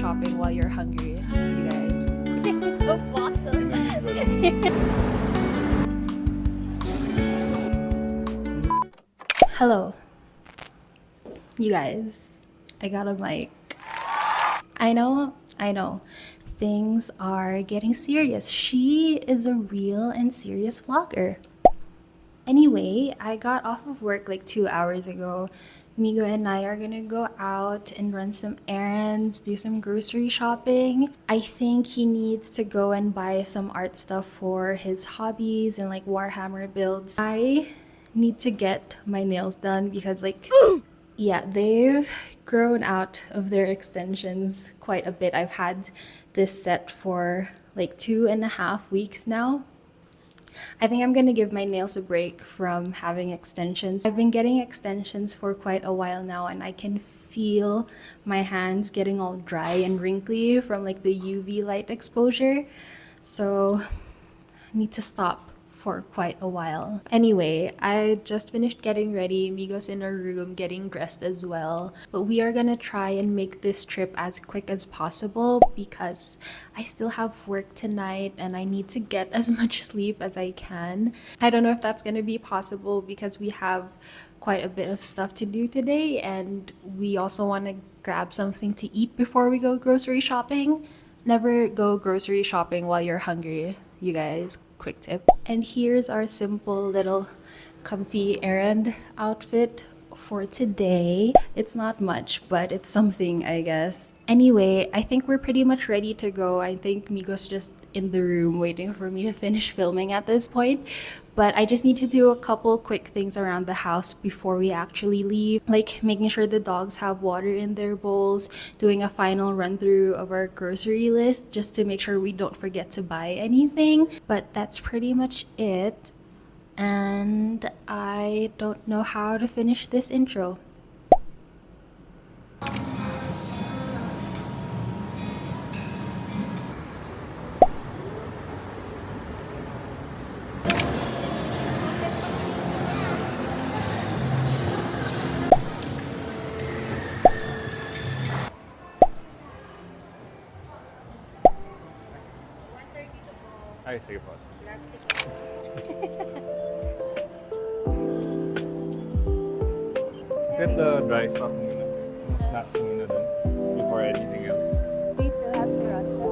shopping while you're hungry, you guys. The bottle. Hello. You guys, I got a mic. I know. Things are getting serious. She is a real and serious vlogger. Anyway, I got off of work like 2 hours ago. Migo and I are gonna go out and run some errands, do some grocery shopping. I think he needs to go and buy some art stuff for his hobbies and like Warhammer builds. I need to get my nails done because like yeah, they've grown out of their extensions quite a bit. I've had this set for like 2.5 weeks now. I think I'm gonna give my nails a break from having extensions. I've been getting extensions for quite a while now and I can feel my hands getting all dry and wrinkly from like the UV light exposure. So I need to stop for quite a while. Anyway, I just finished getting ready. Migo's in her room getting dressed as well. But we are gonna try and make this trip as quick as possible because I still have work tonight and I need to get as much sleep as I can. I don't know if that's gonna be possible because we have quite a bit of stuff to do today and we also want to grab something to eat before we go grocery shopping. Never go grocery shopping while you're hungry, you guys. Quick tip. And here's our simple little comfy errand outfit for today. It's not much, but it's something, I guess. Anyway, I think we're pretty much ready to go. I think Migo's just in the room waiting for me to finish filming at this point. But I just need to do a couple quick things around the house before we actually leave. Like making sure the dogs have water in their bowls, doing a final run through of our grocery list just to make sure we don't forget to buy anything. But that's pretty much it. And I don't know how to finish this intro. Ay, sige po. Get the dry stuff muna. Snacks muna dun. Before anything else. Do you still have sriracha?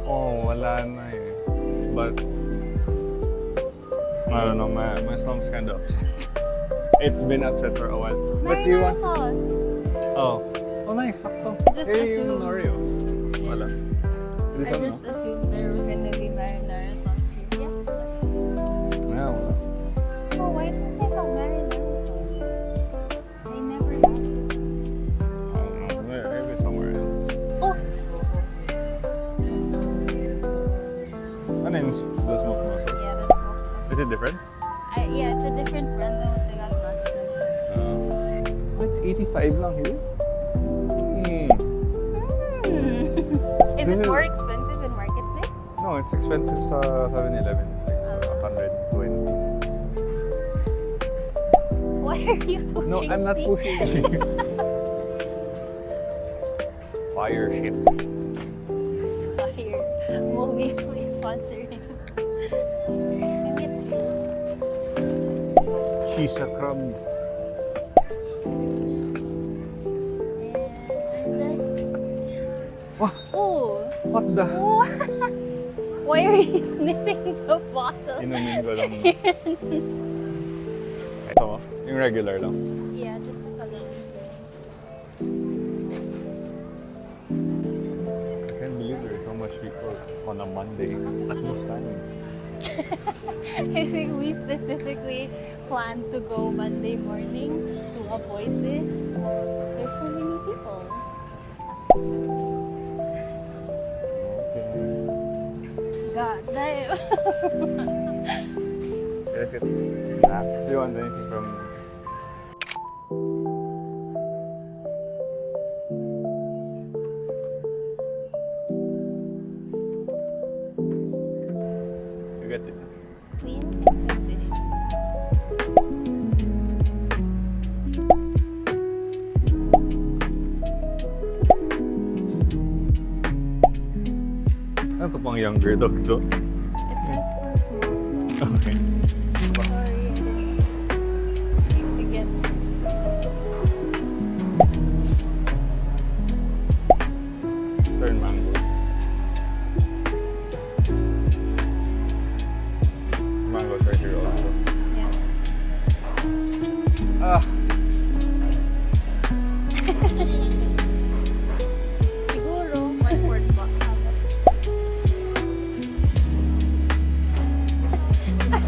Oh, wala na eh. But, I don't know, my stomach's kind of upset. It's been upset for a while. But you want... sauce. Oh. Oh, nice. Sakto. Just Yung assume. Oreo. Wala. This I one, just no? assumed there was gonna be marinara sauce here. Yeah, that's fine. Yeah, wala. Oh, why don't they have marinara sauce? They never have. I don't know. Maybe somewhere else. Oh! Ano yun? The smoked mussels? Yeah, that's smoked Is it different? yeah, it's a different brand than what they got last time. It's 85 lang here. Is This it is- more expensive in Marketplace? No, it's expensive sa 7-Eleven. It's like 120. Why are you pushing No, I'm not me? pushing you. Fire ship. Fire. Movie, please sponsor him. She's a crab. What? Oh! What the? Why are you sniffing the bottle? Inumin ko lang. Ito, yung regular lang. Yeah, just the colors. I can't believe there's so much people on a Monday at this time. I think we specifically planned to go Monday morning to avoid this. There's so many people. Okay. God damn. Let's get snacks. Do you want anything from... You get it. Queens and conditions. pang younger dog to. It says for small dog. Okay. Sorry, I didn't to get. Turn mangoes. Mangoes are here also. Yeah. Ah! Siguro, 1/4 ba?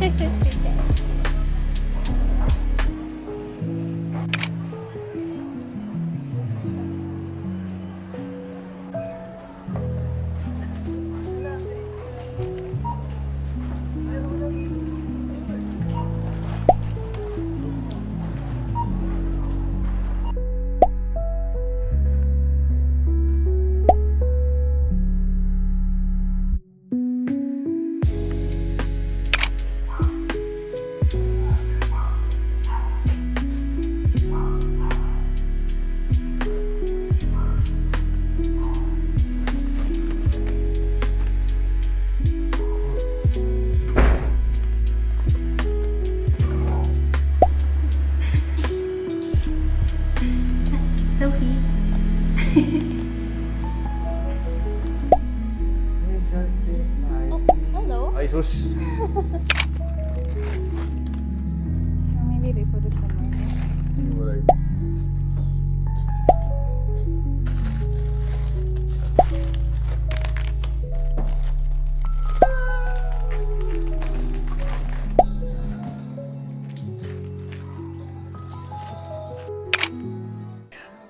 Sige. Sophie. Oh, hello. Ay, sus! Maybe they put it somewhere. Right.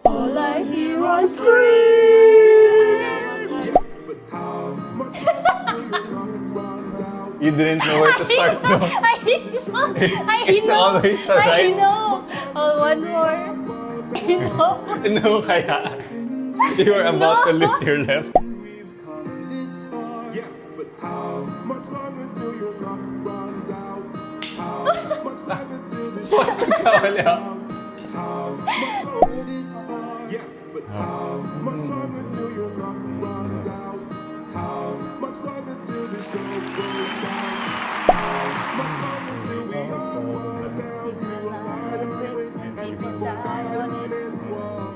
All I hear are You didn't know where to start, no? I know. It's always the I right. know. Oh, one more. I know. No, kaya. You were about to lift your left. Yes, but how much longer till your luck runs out? How much longer till the show Kawali ako. How much longer this hard? Yes, but how much longer till your luck runs out? How much longer till the show goes down? How much longer till we all fall down? You lie on it and people die on it. Whoa.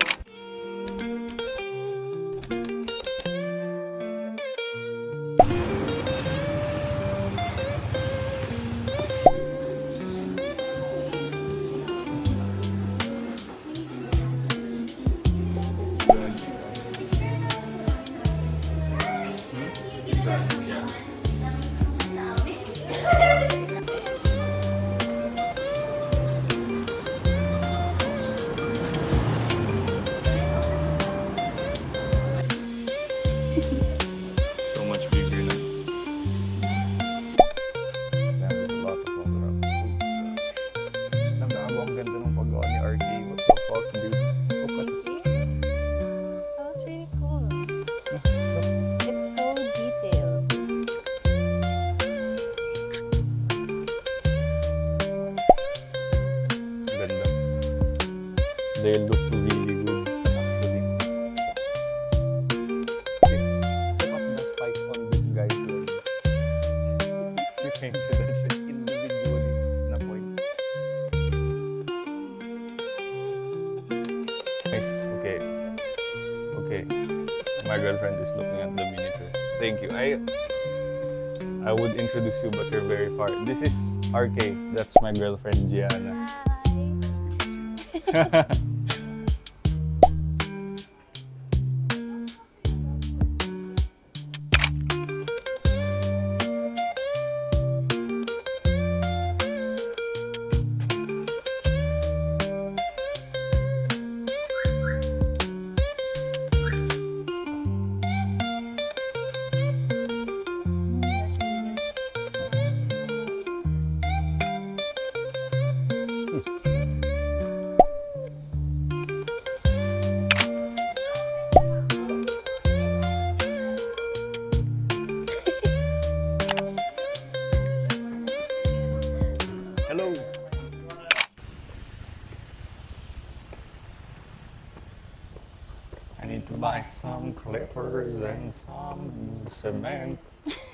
So much bigger na. Damn, there's a lot of other options. Nagagawa ang ganda ng paggawa ni RK. What the fuck, dude? Look at That was really cool. It's so detailed. ganda. They look really good, actually. Look at the spikes on this guy's leg. You painted that shit individually na point. Nice. Okay. Okay. My girlfriend is looking at the miniatures. Thank you. I would introduce you, but you're very far. This is RK. That's my girlfriend, Gianna. Hi. need to buy some clippers and some cement.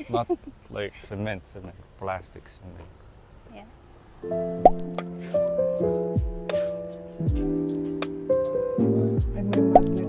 Not like cement, plastic cement. Yeah. And may magnet